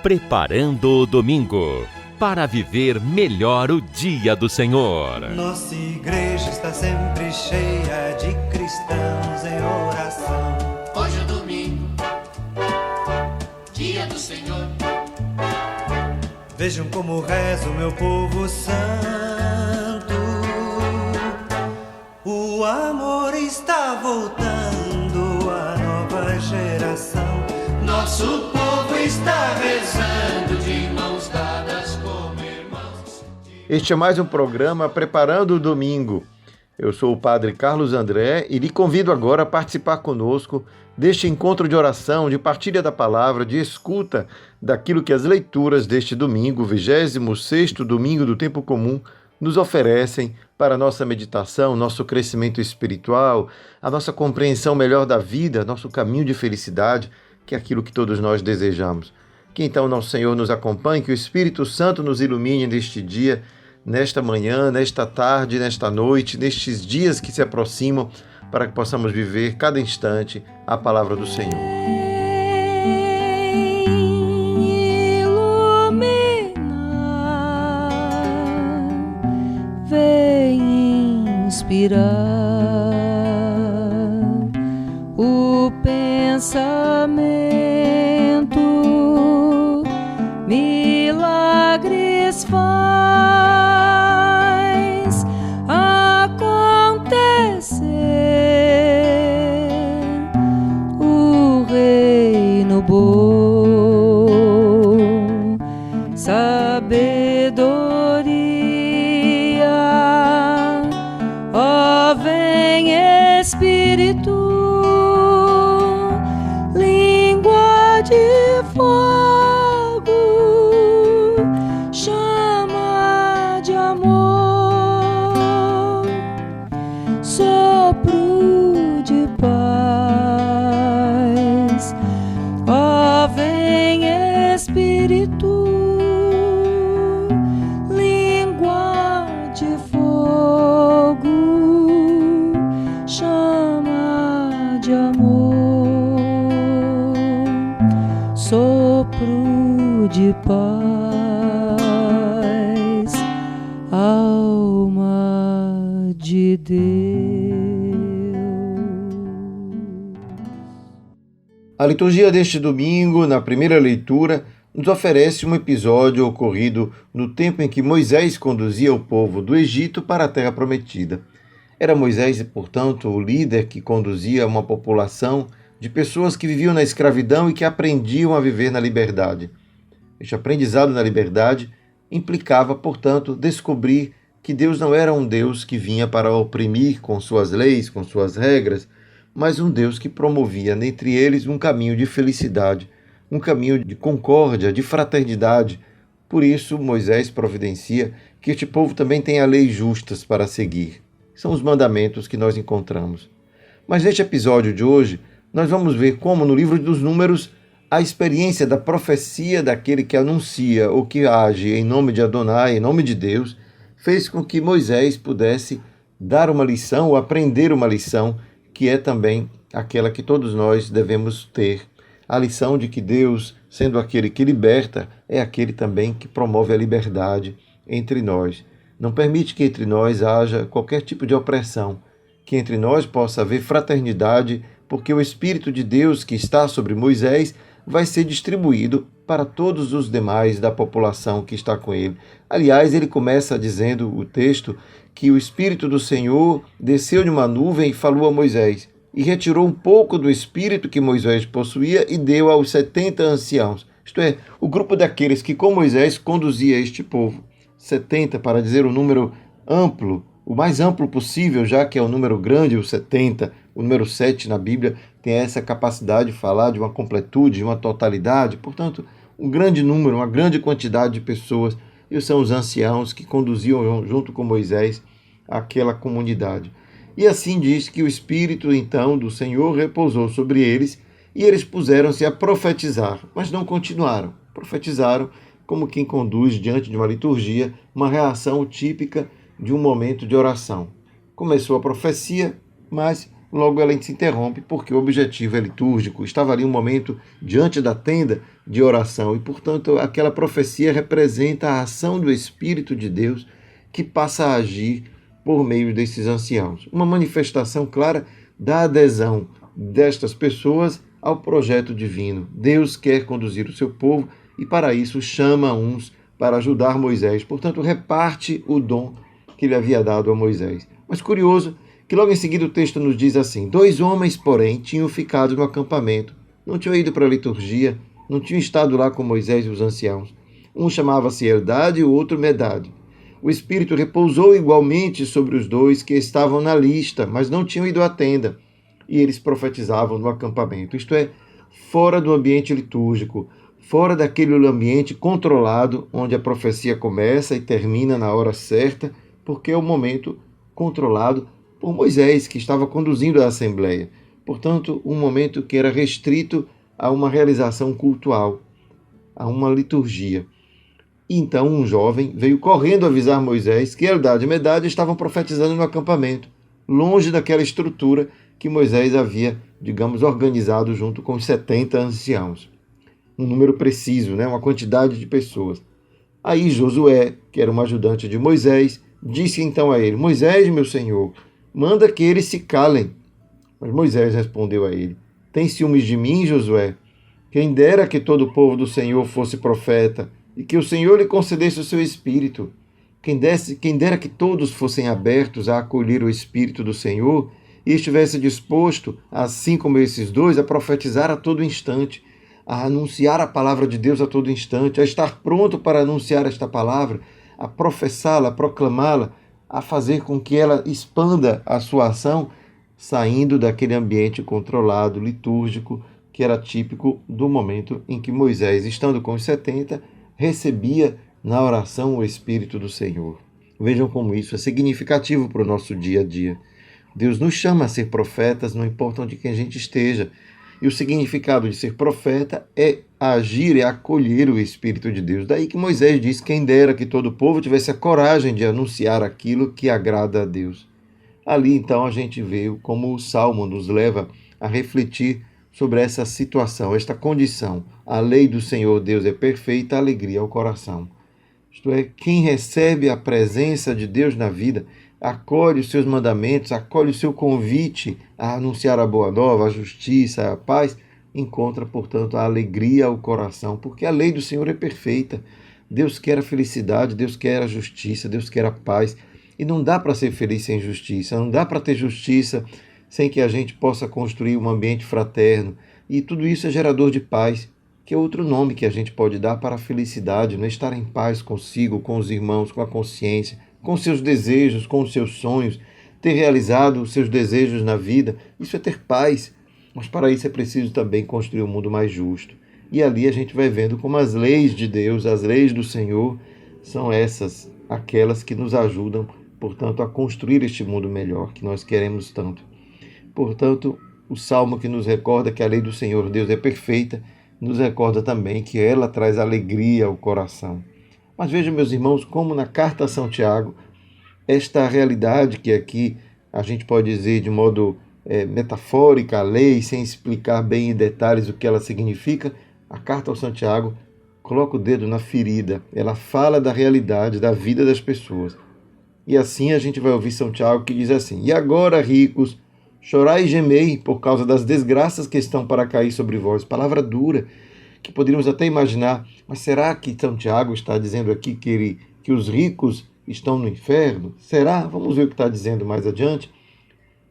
Preparando o domingo para viver melhor o dia do Senhor. Nossa igreja está sempre cheia de cristãos em oração. Hoje é domingo, dia do Senhor. Vejam como reza o meu povo santo. O amor está voltando à nova geração. Nosso povo está rezando de mãos dadas como irmãos. Este é mais um programa Preparando o Domingo. Eu sou o Padre Carlos André e lhe convido agora a participar conosco deste encontro de oração, de partilha da palavra, de escuta daquilo que as leituras deste domingo, 26º domingo do tempo comum, nos oferecem para a nossa meditação, nosso crescimento espiritual, a nossa compreensão melhor da vida, nosso caminho de felicidade, que é aquilo que todos nós desejamos. Que então nosso Senhor nos acompanhe, que o Espírito Santo nos ilumine neste dia, nesta manhã, nesta tarde, nesta noite, nestes dias que se aproximam, para que possamos viver cada instante a palavra do Senhor. Vem inspirar o pensamento, milagres faz acontecer. O reino bom, sabedoria, ó vem Espírito, língua de fogo, chama de amor, sopro de paz, ó vem Espírito, língua de fogo, chama de amor, sopro de paz, alma de Deus. A liturgia deste domingo, na primeira leitura, nos oferece um episódio ocorrido no tempo em que Moisés conduzia o povo do Egito para a Terra Prometida. Era Moisés, portanto, o líder que conduzia uma população de pessoas que viviam na escravidão e que aprendiam a viver na liberdade. Este aprendizado na liberdade implicava, portanto, descobrir que Deus não era um Deus que vinha para oprimir com suas leis, com suas regras, mas um Deus que promovia entre eles um caminho de felicidade, um caminho de concórdia, de fraternidade. Por isso, Moisés providencia que este povo também tenha leis justas para seguir. São os mandamentos que nós encontramos. Mas neste episódio de hoje, nós vamos ver como no livro dos Números a experiência da profecia daquele que anuncia ou que age em nome de Adonai, em nome de Deus, fez com que Moisés pudesse dar uma lição ou aprender uma lição que é também aquela que todos nós devemos ter. A lição de que Deus, sendo aquele que liberta, é aquele também que promove a liberdade entre nós. Não permite que entre nós haja qualquer tipo de opressão, que entre nós possa haver fraternidade, porque o Espírito de Deus que está sobre Moisés vai ser distribuído para todos os demais da população que está com ele. Aliás, ele começa dizendo, o texto, que o Espírito do Senhor desceu de uma nuvem e falou a Moisés, e retirou um pouco do Espírito que Moisés possuía e deu aos 70 anciãos, isto é, o grupo daqueles que com Moisés conduzia este povo. 70 para dizer um número amplo, o mais amplo possível, já que é um número grande, o 70, o número 7 na Bíblia tem essa capacidade de falar de uma completude, de uma totalidade, portanto, um grande número, uma grande quantidade de pessoas, e são os anciãos que conduziam junto com Moisés aquela comunidade. E assim diz que o Espírito, então, do Senhor repousou sobre eles, e eles puseram-se a profetizar, mas não continuaram. Profetizaram como quem conduz diante de uma liturgia uma reação típica de um momento de oração. Começou a profecia, mas logo ela se interrompe porque o objetivo é litúrgico. Estava ali um momento diante da tenda de oração e, portanto, aquela profecia representa a ação do Espírito de Deus que passa a agir por meio desses anciãos. Uma manifestação clara da adesão destas pessoas ao projeto divino. Deus quer conduzir o seu povo e, para isso, chama uns para ajudar Moisés. Portanto, reparte o dom que lhe havia dado a Moisés. Mas curioso que logo em seguida o texto nos diz assim: 2 homens, porém, tinham ficado no acampamento. Não tinham ido para a liturgia, não tinham estado lá com Moisés e os anciãos. Um chamava-se Eldade e o outro Medade. O Espírito repousou igualmente sobre os 2 que estavam na lista, mas não tinham ido à tenda. E eles profetizavam no acampamento, isto é, fora do ambiente litúrgico, fora daquele ambiente controlado, onde a profecia começa e termina na hora certa, porque é o momento controlado por Moisés, que estava conduzindo a Assembleia. Portanto, um momento que era restrito a uma realização cultual, a uma liturgia. E então um jovem veio correndo avisar Moisés que Eldade e Medade estavam profetizando no acampamento, longe daquela estrutura que Moisés havia, digamos, organizado junto com os 70 anciãos. Um número preciso, uma quantidade de pessoas. Aí Josué, que era um ajudante de Moisés, disse então a ele: Moisés, meu senhor, manda que eles se calem. Mas Moisés respondeu a ele: Tem ciúmes de mim, Josué? Quem dera que todo o povo do Senhor fosse profeta, e que o Senhor lhe concedesse o seu espírito. Quem dera que todos fossem abertos a acolher o espírito do Senhor e estivesse disposto, assim como esses 2, a profetizar a todo instante, a anunciar a palavra de Deus a todo instante, a estar pronto para anunciar esta palavra, a professá-la, a proclamá-la, a fazer com que ela expanda a sua ação, saindo daquele ambiente controlado, litúrgico, que era típico do momento em que Moisés, estando com os 70, recebia na oração o Espírito do Senhor. Vejam como isso é significativo para o nosso dia a dia. Deus nos chama a ser profetas, não importa onde que a gente esteja. E o significado de ser profeta é agir, é acolher o Espírito de Deus. Daí que Moisés diz: quem dera que todo o povo tivesse a coragem de anunciar aquilo que agrada a Deus. Ali então a gente vê como o Salmo nos leva a refletir sobre essa situação, esta condição. A lei do Senhor Deus é perfeita, a alegria ao coração. Isto é, quem recebe a presença de Deus na vida, acolhe os seus mandamentos, acolhe o seu convite a anunciar a boa nova, a justiça, a paz, encontra, portanto, a alegria ao coração, porque a lei do Senhor é perfeita. Deus quer a felicidade, Deus quer a justiça, Deus quer a paz. E não dá para ser feliz sem justiça, não dá para ter justiça sem que a gente possa construir um ambiente fraterno. E tudo isso é gerador de paz, que é outro nome que a gente pode dar para a felicidade, estar em paz consigo, com os irmãos, com a consciência, com seus desejos, com os seus sonhos, ter realizado os seus desejos na vida. Isso é ter paz, mas para isso é preciso também construir um mundo mais justo. E ali a gente vai vendo como as leis de Deus, as leis do Senhor, são essas, aquelas que nos ajudam, portanto, a construir este mundo melhor que nós queremos tanto. Portanto, o Salmo que nos recorda que a lei do Senhor Deus é perfeita, nos recorda também que ela traz alegria ao coração. Mas vejam, meus irmãos, como na carta a São Tiago, esta realidade que aqui a gente pode dizer de modo metafórica, a lei, sem explicar bem em detalhes o que ela significa, a carta ao São Tiago coloca o dedo na ferida. Ela fala da realidade, da vida das pessoas. E assim a gente vai ouvir São Tiago que diz assim: E agora, ricos, chorai e gemei por causa das desgraças que estão para cair sobre vós. Palavra dura, que poderíamos até imaginar, mas será que São Tiago está dizendo aqui que os ricos estão no inferno? Será? Vamos ver o que está dizendo mais adiante.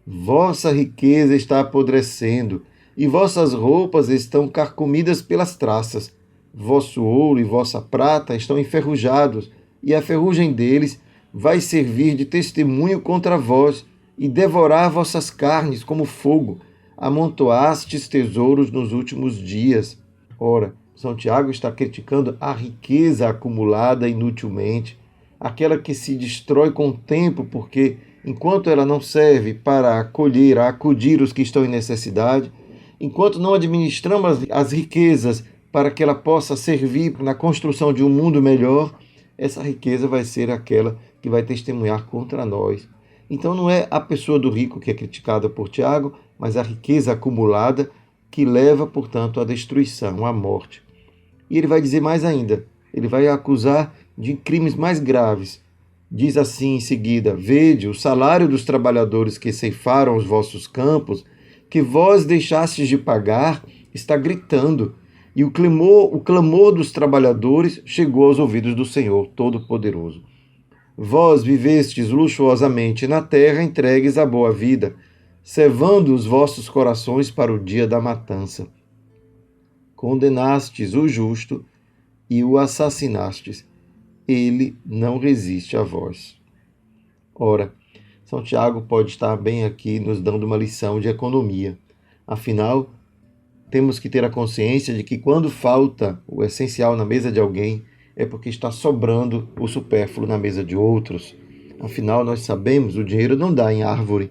Vossa riqueza está apodrecendo, e vossas roupas estão carcomidas pelas traças. Vosso ouro e vossa prata estão enferrujados, e a ferrugem deles vai servir de testemunho contra vós, e devorar vossas carnes como fogo. Amontoastes tesouros nos últimos dias. Ora, São Tiago está criticando a riqueza acumulada inutilmente, aquela que se destrói com o tempo, porque enquanto ela não serve para acolher, acudir os que estão em necessidade, enquanto não administramos as riquezas para que ela possa servir na construção de um mundo melhor, essa riqueza vai ser aquela que vai testemunhar contra nós. Então não é a pessoa do rico que é criticada por Tiago, mas a riqueza acumulada que leva, portanto, à destruição, à morte. E ele vai dizer mais ainda, ele vai acusar de crimes mais graves. Diz assim em seguida: vede, o salário dos trabalhadores que ceifaram os vossos campos, que vós deixastes de pagar, está gritando, e o clamor dos trabalhadores chegou aos ouvidos do Senhor Todo-Poderoso. Vós vivestes luxuosamente na terra, entregues à boa vida, cevando os vossos corações para o dia da matança. Condenastes o justo e o assassinastes. Ele não resiste a vós. Ora, São Tiago pode estar bem aqui nos dando uma lição de economia. Afinal, temos que ter a consciência de que quando falta o essencial na mesa de alguém, é porque está sobrando o supérfluo na mesa de outros. Afinal, nós sabemos, o dinheiro não dá em árvore.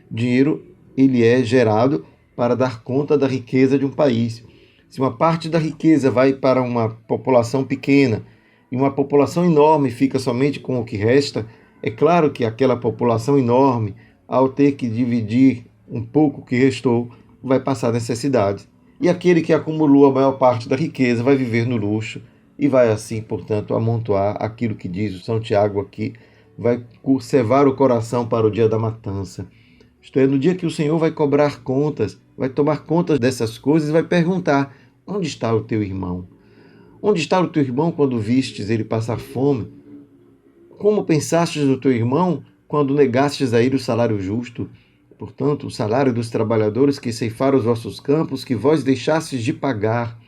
O dinheiro, ele é gerado para dar conta da riqueza de um país. Se uma parte da riqueza vai para uma população pequena e uma população enorme fica somente com o que resta, é claro que aquela população enorme, ao ter que dividir um pouco que restou, vai passar necessidade. E aquele que acumulou a maior parte da riqueza vai viver no luxo e vai assim, portanto, amontoar aquilo que diz o São Tiago aqui, vai cevar o coração para o dia da matança. Isto é, no dia que o Senhor vai cobrar contas, vai tomar contas dessas coisas e vai perguntar: onde está o teu irmão? Onde está o teu irmão quando vistes ele passar fome? Como pensastes no teu irmão quando negastes a ele o salário justo? Portanto, o salário dos trabalhadores que ceifaram os vossos campos, que vós deixastes de pagar.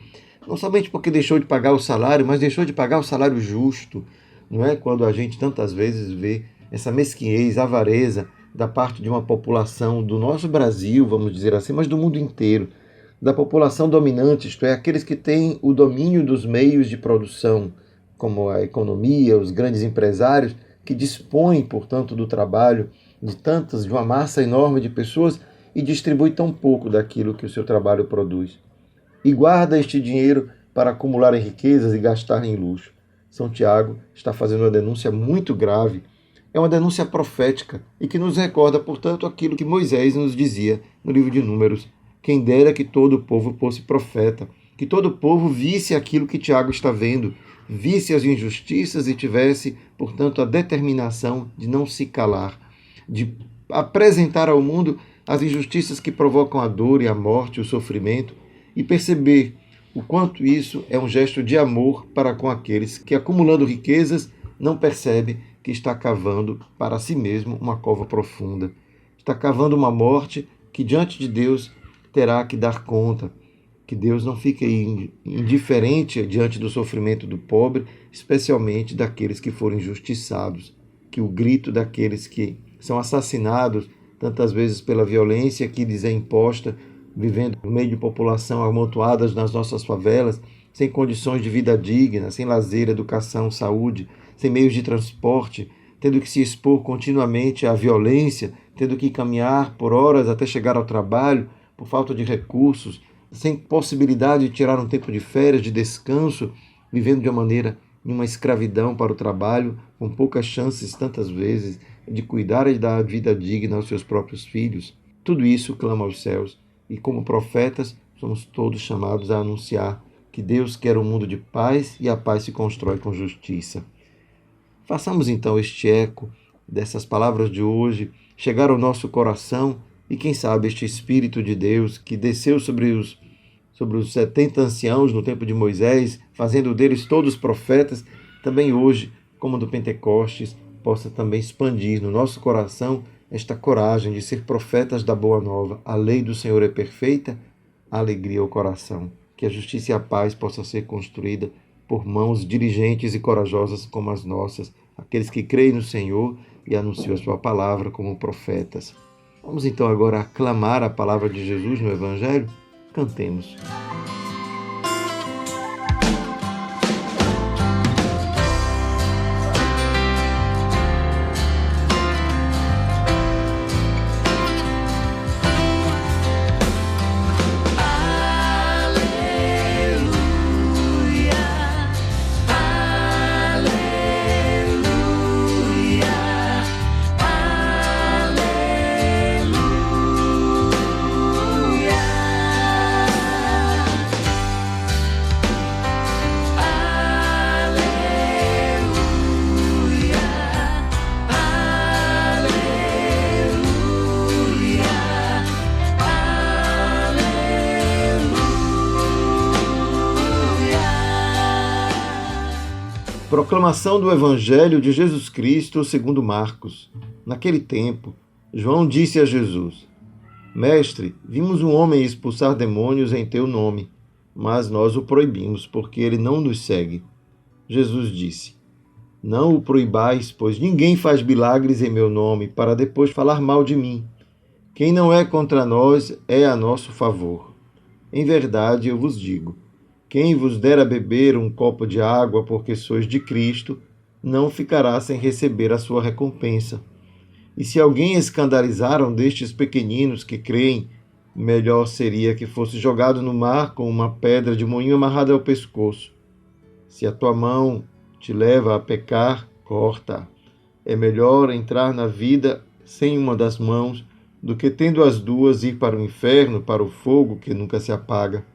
Não somente porque deixou de pagar o salário, mas deixou de pagar o salário justo. Não é? Quando a gente tantas vezes vê essa mesquinhez, avareza da parte de uma população do nosso Brasil, vamos dizer assim, mas do mundo inteiro, da população dominante, isto é, aqueles que têm o domínio dos meios de produção, como a economia, os grandes empresários, que dispõem, portanto, do trabalho de uma massa enorme de pessoas e distribui tão pouco daquilo que o seu trabalho produz. E guarda este dinheiro para acumular em riquezas e gastar em luxo. São Tiago está fazendo uma denúncia muito grave. É uma denúncia profética e que nos recorda, portanto, aquilo que Moisés nos dizia no livro de Números. Quem dera que todo o povo fosse profeta, que todo o povo visse aquilo que Tiago está vendo, visse as injustiças e tivesse, portanto, a determinação de não se calar, de apresentar ao mundo as injustiças que provocam a dor e a morte, o sofrimento, e perceber o quanto isso é um gesto de amor para com aqueles que, acumulando riquezas, não percebe que está cavando para si mesmo uma cova profunda. Está cavando uma morte que, diante de Deus, terá que dar conta. Que Deus não fique indiferente diante do sofrimento do pobre, especialmente daqueles que foram injustiçados. Que o grito daqueles que são assassinados, tantas vezes pela violência que lhes é imposta, vivendo no meio de população amontoadas nas nossas favelas, sem condições de vida digna, sem lazer, educação, saúde, sem meios de transporte, tendo que se expor continuamente à violência, tendo que caminhar por horas até chegar ao trabalho, por falta de recursos, sem possibilidade de tirar um tempo de férias, de descanso, vivendo de uma maneira, em uma escravidão para o trabalho, com poucas chances, tantas vezes, de cuidar e dar vida digna aos seus próprios filhos. Tudo isso clama aos céus. E como profetas, somos todos chamados a anunciar que Deus quer um mundo de paz e a paz se constrói com justiça. Façamos então este eco dessas palavras de hoje chegar ao nosso coração e quem sabe este Espírito de Deus que desceu sobre os 70 anciãos no tempo de Moisés, fazendo deles todos profetas, também hoje, como do Pentecostes, possa também expandir no nosso coração esta coragem de ser profetas da Boa Nova. A lei do Senhor é perfeita, a alegria ao coração. Que a justiça e a paz possa ser construída por mãos diligentes e corajosas como as nossas, aqueles que creem no Senhor e anunciam a sua palavra como profetas. Vamos então agora aclamar a palavra de Jesus no Evangelho? Cantemos. Proclamação do Evangelho de Jesus Cristo segundo Marcos. Naquele tempo, João disse a Jesus: Mestre, vimos um homem expulsar demônios em teu nome, mas nós o proibimos, porque ele não nos segue. Jesus disse: Não o proibais, pois ninguém faz milagres em meu nome, para depois falar mal de mim. Quem não é contra nós é a nosso favor. Em verdade, eu vos digo, quem vos der a beber um copo de água porque sois de Cristo, não ficará sem receber a sua recompensa. E se alguém escandalizar um destes pequeninos que creem, melhor seria que fosse jogado no mar com uma pedra de moinho amarrada ao pescoço. Se a tua mão te leva a pecar, corta. É melhor entrar na vida sem uma das mãos do que tendo as duas ir para o inferno, para o fogo que nunca se apaga.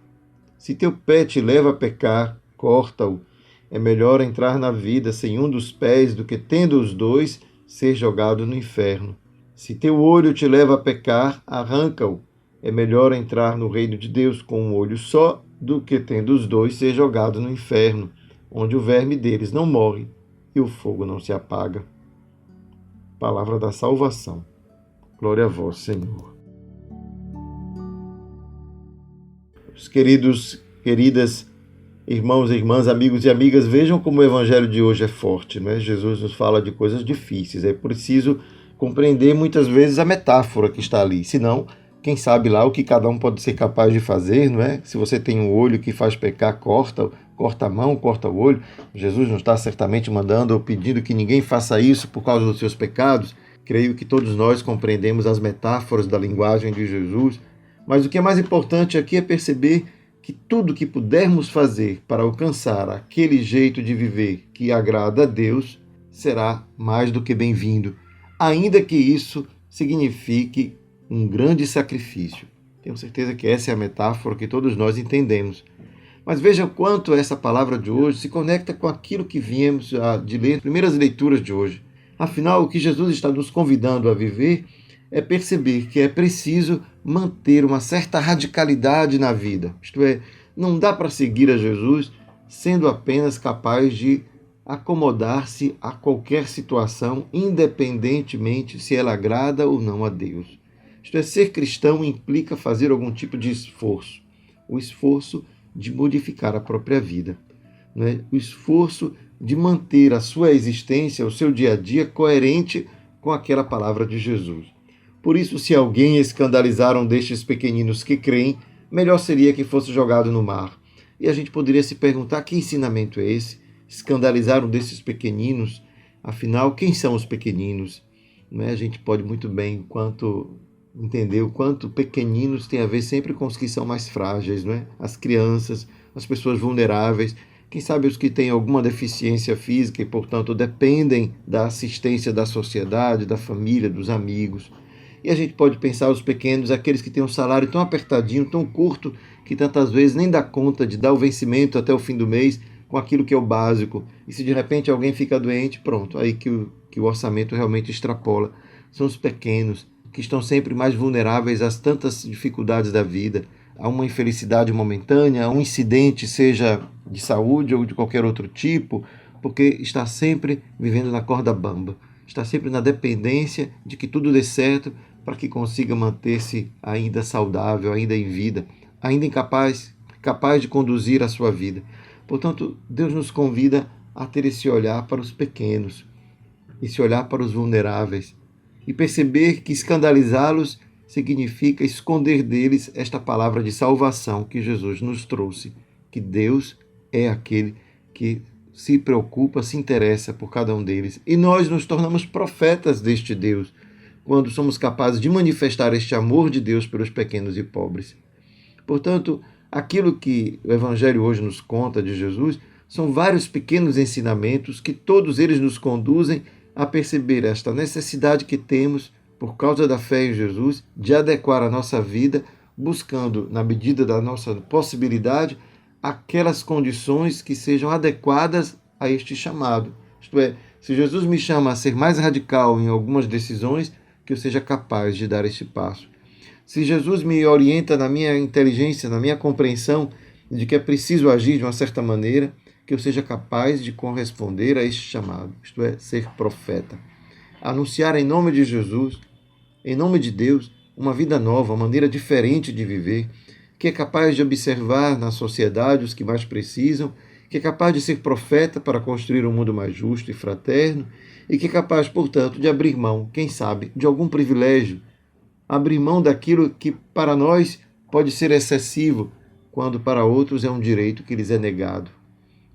Se teu pé te leva a pecar, corta-o. É melhor entrar na vida sem um dos pés do que tendo os dois ser jogado no inferno. Se teu olho te leva a pecar, arranca-o. É melhor entrar no reino de Deus com um olho só do que tendo os dois ser jogado no inferno, onde o verme deles não morre e o fogo não se apaga. Palavra da salvação. Glória a vós, Senhor. Os queridas irmãos e irmãs, amigos e amigas, vejam como o evangelho de hoje é forte, né? Jesus nos fala de coisas difíceis. É preciso compreender muitas vezes a metáfora que está ali. Senão, quem sabe lá o que cada um pode ser capaz de fazer, não é? Se você tem um olho que faz pecar, corta a mão, corta o olho. Jesus não está certamente mandando ou pedindo que ninguém faça isso por causa dos seus pecados. Creio que todos nós compreendemos as metáforas da linguagem de Jesus. Mas o que é mais importante aqui é perceber que tudo que pudermos fazer para alcançar aquele jeito de viver que agrada a Deus será mais do que bem-vindo, ainda que isso signifique um grande sacrifício. Tenho certeza que essa é a metáfora que todos nós entendemos. Mas veja o quanto essa palavra de hoje se conecta com aquilo que viemos de ler nas primeiras leituras de hoje. Afinal, o que Jesus está nos convidando a viver é perceber que é preciso manter uma certa radicalidade na vida. Isto é, não dá para seguir a Jesus sendo apenas capaz de acomodar-se a qualquer situação, independentemente se ela agrada ou não a Deus. Isto é, ser cristão implica fazer algum tipo de esforço. O esforço de modificar a própria vida, né? O esforço de manter a sua existência, o seu dia a dia coerente com aquela palavra de Jesus. Por isso, se alguém escandalizar um destes pequeninos que creem, melhor seria que fosse jogado no mar. E a gente poderia se perguntar que ensinamento é esse? Escandalizar um desses pequeninos? Afinal, quem são os pequeninos? A gente pode muito bem entender o quanto pequeninos tem a ver sempre com os que são mais frágeis, não é? As crianças, as pessoas vulneráveis, quem sabe os que têm alguma deficiência física e, portanto, dependem da assistência da sociedade, da família, dos amigos. E a gente pode pensar os pequenos, aqueles que têm um salário tão apertadinho, tão curto, que tantas vezes nem dá conta de dar o vencimento até o fim do mês com aquilo que é o básico. E se de repente alguém fica doente, pronto, aí que o orçamento realmente extrapola. São os pequenos que estão sempre mais vulneráveis às tantas dificuldades da vida, a uma infelicidade momentânea, a um incidente, seja de saúde ou de qualquer outro tipo, porque está sempre vivendo na corda bamba, está sempre na dependência de que tudo dê certo para que consiga manter-se ainda saudável, ainda em vida, ainda capaz de conduzir a sua vida. Portanto, Deus nos convida a ter esse olhar para os pequenos, esse olhar para os vulneráveis, e perceber que escandalizá-los significa esconder deles esta palavra de salvação que Jesus nos trouxe, que Deus é aquele que se preocupa, se interessa por cada um deles. E nós nos tornamos profetas deste Deus, quando somos capazes de manifestar este amor de Deus pelos pequenos e pobres. Portanto, aquilo que o Evangelho hoje nos conta de Jesus são vários pequenos ensinamentos que todos eles nos conduzem a perceber esta necessidade que temos, por causa da fé em Jesus, de adequar a nossa vida, buscando, na medida da nossa possibilidade, aquelas condições que sejam adequadas a este chamado. Isto é, se Jesus me chama a ser mais radical em algumas decisões, que eu seja capaz de dar este passo. Se Jesus me orienta na minha inteligência, na minha compreensão, e de que é preciso agir de uma certa maneira que eu seja capaz de corresponder a este chamado, isto é, ser profeta. Anunciar em nome de Jesus, em nome de Deus, uma vida nova, uma maneira diferente de viver, que é capaz de observar na sociedade os que mais precisam, que é capaz de ser profeta para construir um mundo mais justo e fraterno, e que é capaz, portanto, de abrir mão, quem sabe, de algum privilégio, abrir mão daquilo que para nós pode ser excessivo, quando para outros é um direito que lhes é negado.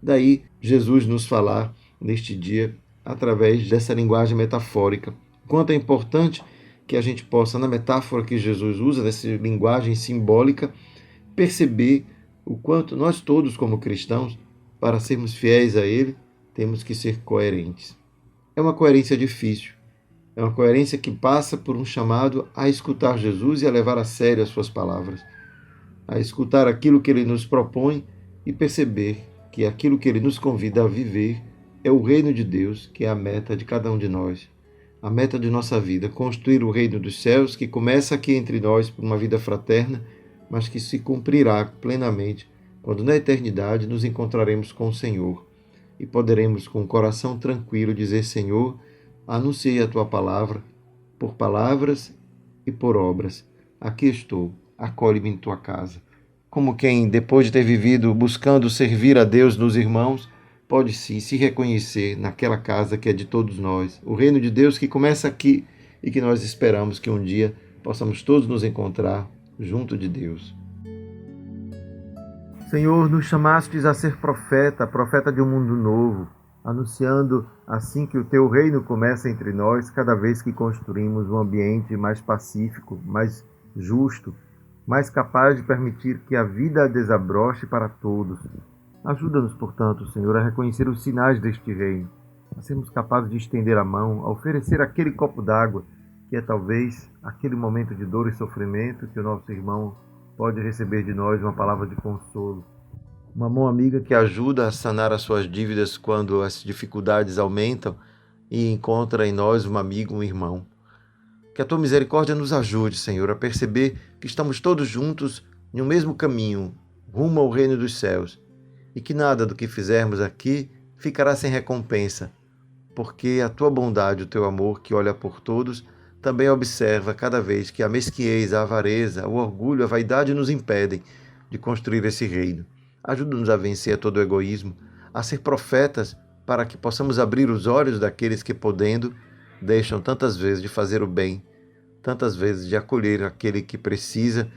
Daí Jesus nos falar neste dia através dessa linguagem metafórica. Quanto é importante que a gente possa, na metáfora que Jesus usa, dessa linguagem simbólica, perceber o quanto nós todos, como cristãos, para sermos fiéis a Ele, temos que ser coerentes. É uma coerência difícil. É uma coerência que passa por um chamado a escutar Jesus e a levar a sério as suas palavras, a escutar aquilo que Ele nos propõe e perceber que aquilo que Ele nos convida a viver é o reino de Deus, que é a meta de cada um de nós, a meta de nossa vida, construir o reino dos céus que começa aqui entre nós por uma vida fraterna, mas que se cumprirá plenamente quando na eternidade nos encontraremos com o Senhor e poderemos com o coração tranquilo dizer: Senhor, anunciei a Tua palavra por palavras e por obras. Aqui estou, acolhe-me em Tua casa. Como quem, depois de ter vivido buscando servir a Deus nos irmãos, pode sim se reconhecer naquela casa que é de todos nós, o reino de Deus que começa aqui e que nós esperamos que um dia possamos todos nos encontrar junto de Deus. Senhor, nos chamastes a ser profeta, profeta de um mundo novo, anunciando assim que o Teu reino começa entre nós cada vez que construímos um ambiente mais pacífico, mais justo, mais capaz de permitir que a vida desabroche para todos. Ajuda-nos, portanto, Senhor, a reconhecer os sinais deste reino, a sermos capazes de estender a mão, a oferecer aquele copo d'água, que é talvez aquele momento de dor e sofrimento que o nosso irmão pode receber de nós uma palavra de consolo. Uma mão amiga que ajuda a sanar as suas dívidas quando as dificuldades aumentam e encontra em nós um amigo, um irmão. Que a Tua misericórdia nos ajude, Senhor, a perceber que estamos todos juntos em um mesmo caminho, rumo ao reino dos céus, e que nada do que fizermos aqui ficará sem recompensa, porque a Tua bondade, o Teu amor que olha por todos, também observa cada vez que a mesquinhez, a avareza, o orgulho, a vaidade nos impedem de construir esse reino. Ajuda-nos a vencer todo o egoísmo, a ser profetas para que possamos abrir os olhos daqueles que, podendo, deixam tantas vezes de fazer o bem, tantas vezes de acolher aquele que precisa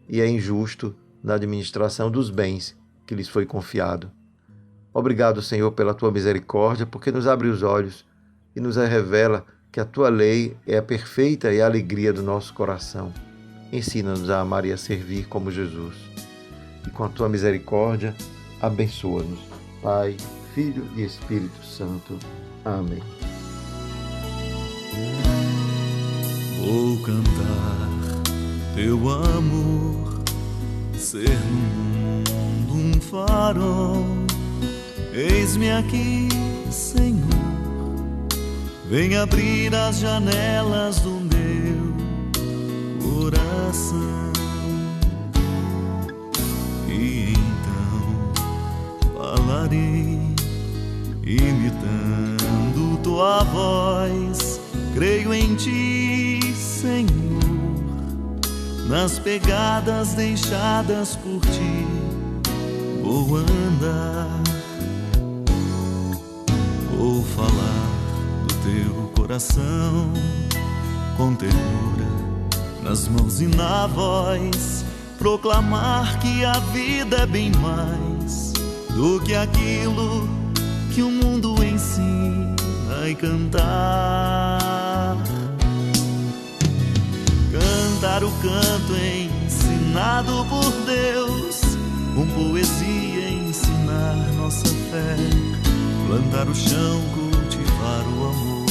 e é injusto na administração dos bens que lhes foi confiado. Obrigado, Senhor, pela Tua misericórdia, porque nos abre os olhos e nos revela que a Tua lei é a perfeita e a alegria do nosso coração. Ensina-nos a amar e a servir como Jesus. E com a Tua misericórdia, abençoa-nos. Pai, Filho e Espírito Santo. Amém. Vou cantar Teu amor, ser no mundo um farol. Eis-me aqui, Senhor, vem abrir as janelas do meu coração. E então falarei, imitando Tua voz. Creio em Ti, Senhor, nas pegadas deixadas por Ti vou andar. Vou falar do Teu coração com ternura nas mãos e na voz, proclamar que a vida é bem mais do que aquilo que o mundo ensina, e cantar o canto ensinado por Deus, com poesia ensinar nossa fé, plantar o chão, cultivar o amor,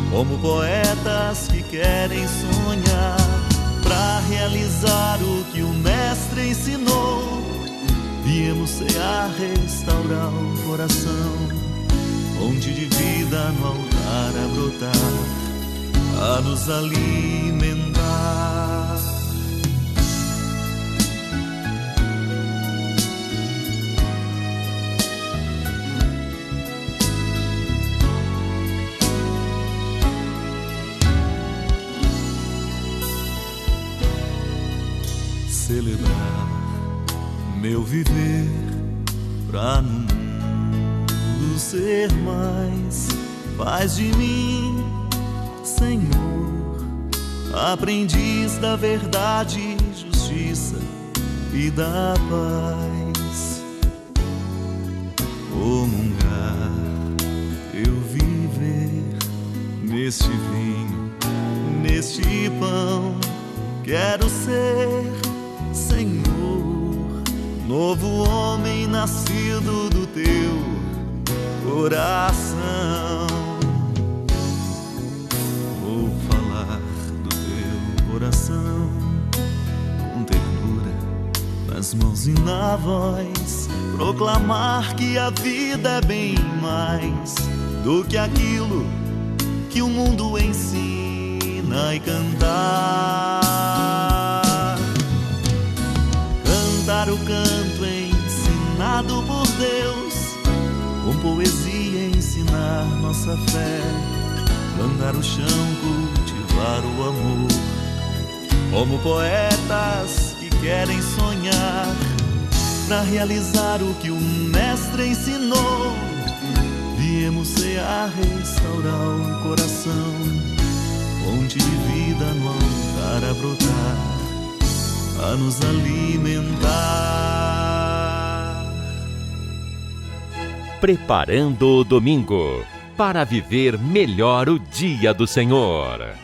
como poetas que querem sonhar, para realizar o que o Mestre ensinou. Viemos cear, restaurar o coração, fonte de vida no altar a brotar, a nos alimentar. celebrar meu viver pra no mundo ser mais. Faz de mim, Senhor, aprendiz da verdade, justiça e da paz. Comungar, eu viver neste vinho, neste pão. Quero ser, Senhor, novo homem nascido do teu coração. Vou falar do teu coração com ternura nas mãos e na voz, proclamar que a vida é bem mais do que aquilo que o mundo ensina, e cantar o canto ensinado por Deus, com poesia ensinar nossa fé, andar o chão, cultivar o amor, como poetas que querem sonhar, pra realizar o que o mestre ensinou. Viemos cear, restaurar o coração, fonte de vida no altar a brotar, a nos alimentar. Preparando o domingo para viver melhor o dia do Senhor.